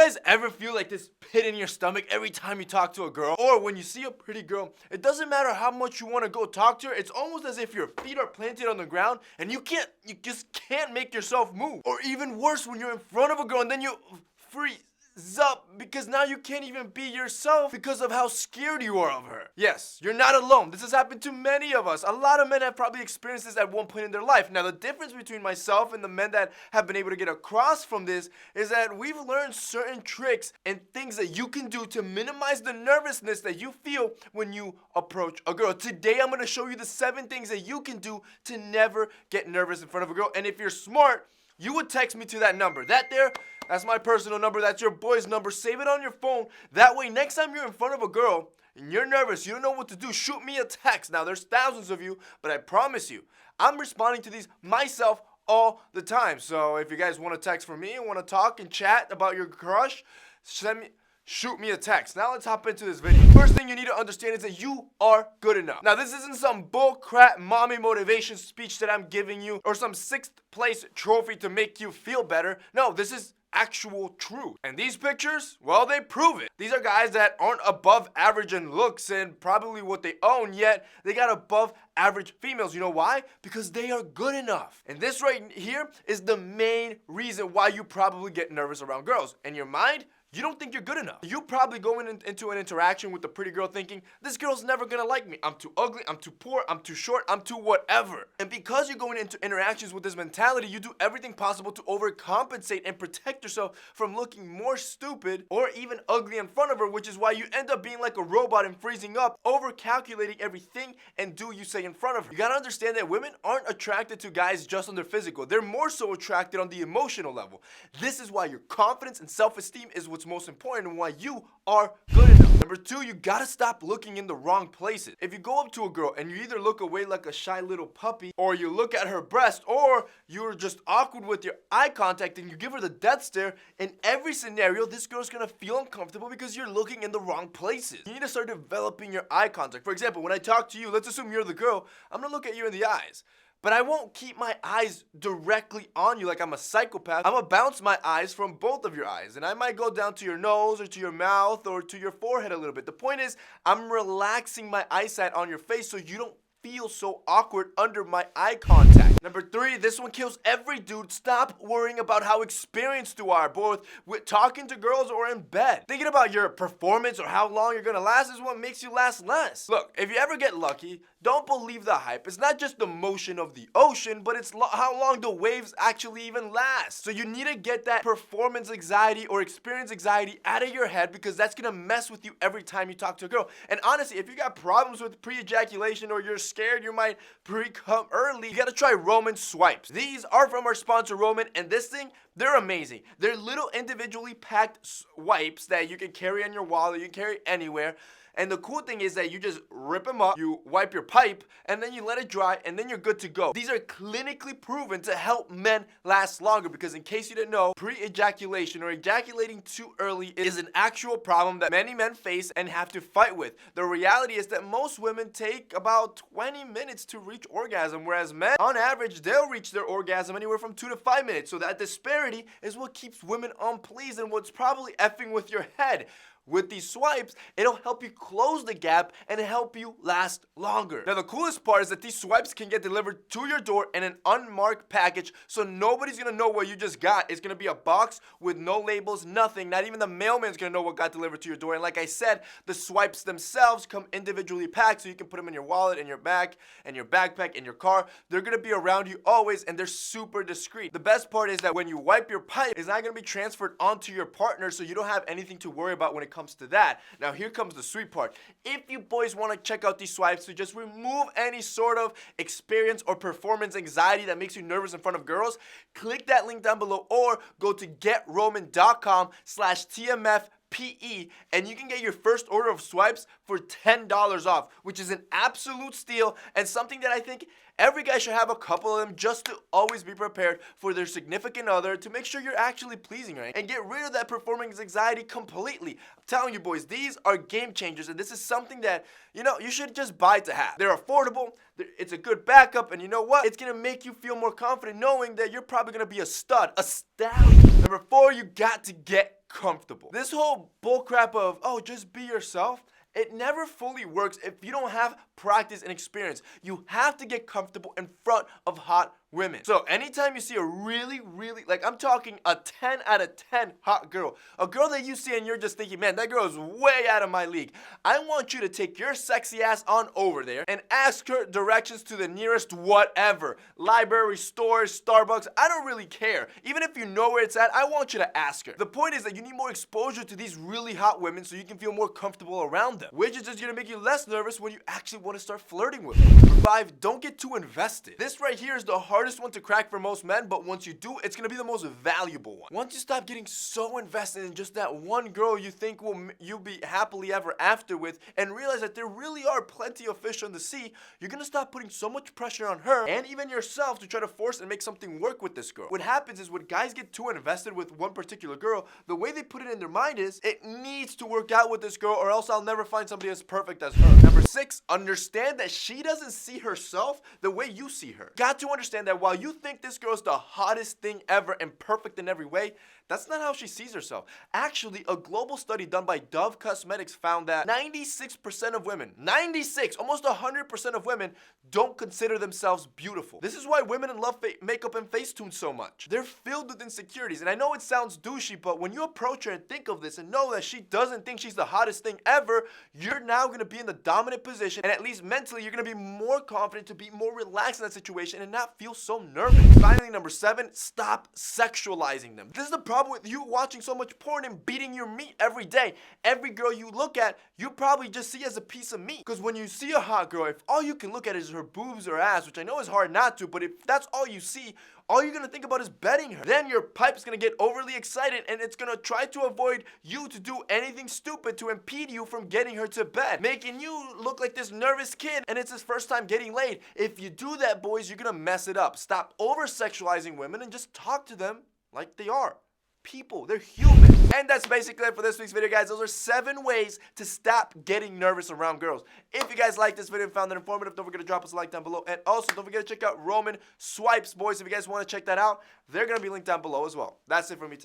guys ever feel like this pit in your stomach every time you talk to a girl? Or when you see a pretty girl, it doesn't matter how much you want to go talk to her, it's almost as if your feet are planted on the ground and you just can't make yourself move. Or even worse, when you're in front of a girl and then you freeze up because now you can't even be yourself because of how scared you are of her. Yes, you're not alone. This has happened to many of us. A lot of men have probably experienced this at one point in their life. Now, the difference between myself and the men that have been able to get across from this is that we've learned certain tricks and things that you can do to minimize the nervousness that you feel when you approach a girl. Today, I'm going to show you the 7 things that you can do to never get nervous in front of a girl. And if you're smart, you would text me to that number. That's my personal number. That's your boy's number. Save it on your phone. That way, next time you're in front of a girl and you're nervous, you don't know what to do, shoot me a text. Now, there's thousands of you, but I promise you, I'm responding to these myself all the time. So if you guys want to text from me and want to talk and chat about your crush, shoot me a text. Now let's hop into this video. First thing you need to understand is that you are good enough. Now this isn't some bull crap mommy motivation speech that I'm giving you or some 6th place trophy to make you feel better. No, this is actual truth. And these pictures, well, they prove it. These are guys that aren't above average in looks and probably what they own, yet they got above average females. You know why? Because they are good enough. And this right here is the main reason why you probably get nervous around girls. In your mind, you don't think you're good enough. You probably going into an interaction with a pretty girl thinking, this girl's never gonna like me. I'm too ugly, I'm too poor, I'm too short, I'm too whatever. And because you're going into interactions with this mentality, you do everything possible to overcompensate and protect yourself from looking more stupid or even ugly in front of her, which is why you end up being like a robot and freezing up, over-calculating everything and do you say in front of her. You gotta understand that women aren't attracted to guys just on their physical. They're more so attracted on the emotional level. This is why your confidence and self-esteem is what's most important and why you are good enough. Number 2, you gotta stop looking in the wrong places. If you go up to a girl and you either look away like a shy little puppy, or you look at her breast, or you're just awkward with your eye contact and you give her the death stare, in every scenario, this girl's gonna feel uncomfortable because you're looking in the wrong places. You need to start developing your eye contact. For example, when I talk to you, let's assume you're the girl, I'm gonna look at you in the eyes. But I won't keep my eyes directly on you like I'm a psychopath. I'm gonna bounce my eyes from both of your eyes. And I might go down to your nose or to your mouth or to your forehead a little bit. The point is, I'm relaxing my eyesight on your face so you don't feel so awkward under my eye contact. Number 3, this one kills every dude. Stop worrying about how experienced you are, both with talking to girls or in bed. Thinking about your performance or how long you're gonna last is what makes you last less. Look, if you ever get lucky, don't believe the hype. It's not just the motion of the ocean, but it's how long the waves actually even last. So you need to get that performance anxiety or experience anxiety out of your head because that's gonna mess with you every time you talk to a girl. And honestly, if you got problems with pre-ejaculation or you're scared you might pre-cum early, you gotta try Roman swipes. These are from our sponsor Roman, and this thing, they're amazing. They're little individually packed wipes that you can carry on your wallet, you can carry anywhere. And the cool thing is that you just rip them up, you wipe your pipe, and then you let it dry, and then you're good to go. These are clinically proven to help men last longer because in case you didn't know, pre-ejaculation or ejaculating too early is an actual problem that many men face and have to fight with. The reality is that most women take about 20 minutes to reach orgasm, whereas men, on average, they'll reach their orgasm anywhere from 2 to 5 minutes. So that disparity is what keeps women unpleased and what's probably effing with your head. With these swipes, it'll help you close the gap and help you last longer. Now, the coolest part is that these swipes can get delivered to your door in an unmarked package, so nobody's gonna know what you just got. It's gonna be a box with no labels, nothing. Not even the mailman's gonna know what got delivered to your door. And like I said, the swipes themselves come individually packed, so you can put them in your wallet, in your bag, in your backpack, in your car. They're gonna be around you always, and they're super discreet. The best part is that when you wipe your pipe, it's not gonna be transferred onto your partner, so you don't have anything to worry about when it comes to that. Now here comes the sweet part. If you boys want to check out these swipes to just remove any sort of experience or performance anxiety that makes you nervous in front of girls, click that link down below or go to getroman.com/TMFPE and you can get your first order of swipes for $10 off, which is an absolute steal and something that I think every guy should have a couple of them just to always be prepared for their significant other to make sure you're actually pleasing her and get rid of that performance anxiety completely. I'm telling you boys, these are game changers and this is something that, you should just buy to have. They're affordable, it's a good backup, and you know what? It's gonna make you feel more confident knowing that you're probably gonna be a stud, a stallion. Number 4, you got to get comfortable. This whole bullcrap of, oh, just be yourself, it never fully works if you don't have practice and experience. You have to get comfortable in front of hot women. So anytime you see a really, like I'm talking a 10 out of 10 hot girl, a girl that you see and you're just thinking, man, that girl is way out of my league, I want you to take your sexy ass on over there and ask her directions to the nearest whatever. Library, stores, Starbucks, I don't really care. Even if you know where it's at, I want you to ask her. The point is that you need more exposure to these really hot women so you can feel more comfortable around them, which is just gonna make you less nervous when you actually want to start flirting with them. Number 5, don't get too invested. This right here is the hardest one to crack for most men, but once you do, it's gonna be the most valuable one. Once you stop getting so invested in just that one girl you think you'll be happily ever after with, and realize that there really are plenty of fish on the sea, you're gonna stop putting so much pressure on her and even yourself to try to force and make something work with this girl. What happens is when guys get too invested with one particular girl, the way they put it in their mind is, it needs to work out with this girl or else I'll never find somebody as perfect as her. Number 6, understand that she doesn't see herself the way you see her. Got to understand that while you think this girl's the hottest thing ever and perfect in every way, that's not how she sees herself. Actually, a global study done by Dove Cosmetics found that 96% of women, 96, almost 100% of women don't consider themselves beautiful. This is why women love makeup and Facetune so much. They're filled with insecurities, and I know it sounds douchey, but when you approach her and think of this and know that she doesn't think she's the hottest thing ever, you're now gonna be in the dominant position, and at least mentally, you're gonna be more confident to be more relaxed in that situation and not feel so nervous. Finally, number 7, stop sexualizing them. This is the problem with you watching so much porn and beating your meat every day. Every girl you look at, you probably just see as a piece of meat. Because when you see a hot girl, if all you can look at is her boobs or ass, which I know is hard not to, but if that's all you see, all you're gonna think about is betting her. Then your pipe's gonna get overly excited and it's gonna try to avoid you to do anything stupid to impede you from getting her to bed, making you look like this nervous kid and it's his first time getting laid. If you do that, boys, you're gonna mess it up. Stop over-sexualizing women and just talk to them like they are people. They're human. And that's basically it for this week's video, guys. Those are 7 ways to stop getting nervous around girls. If you guys liked this video and found it informative, don't forget to drop us a like down below. And also, don't forget to check out Roman Swipes, boys. If you guys want to check that out, they're going to be linked down below as well. That's it for me today.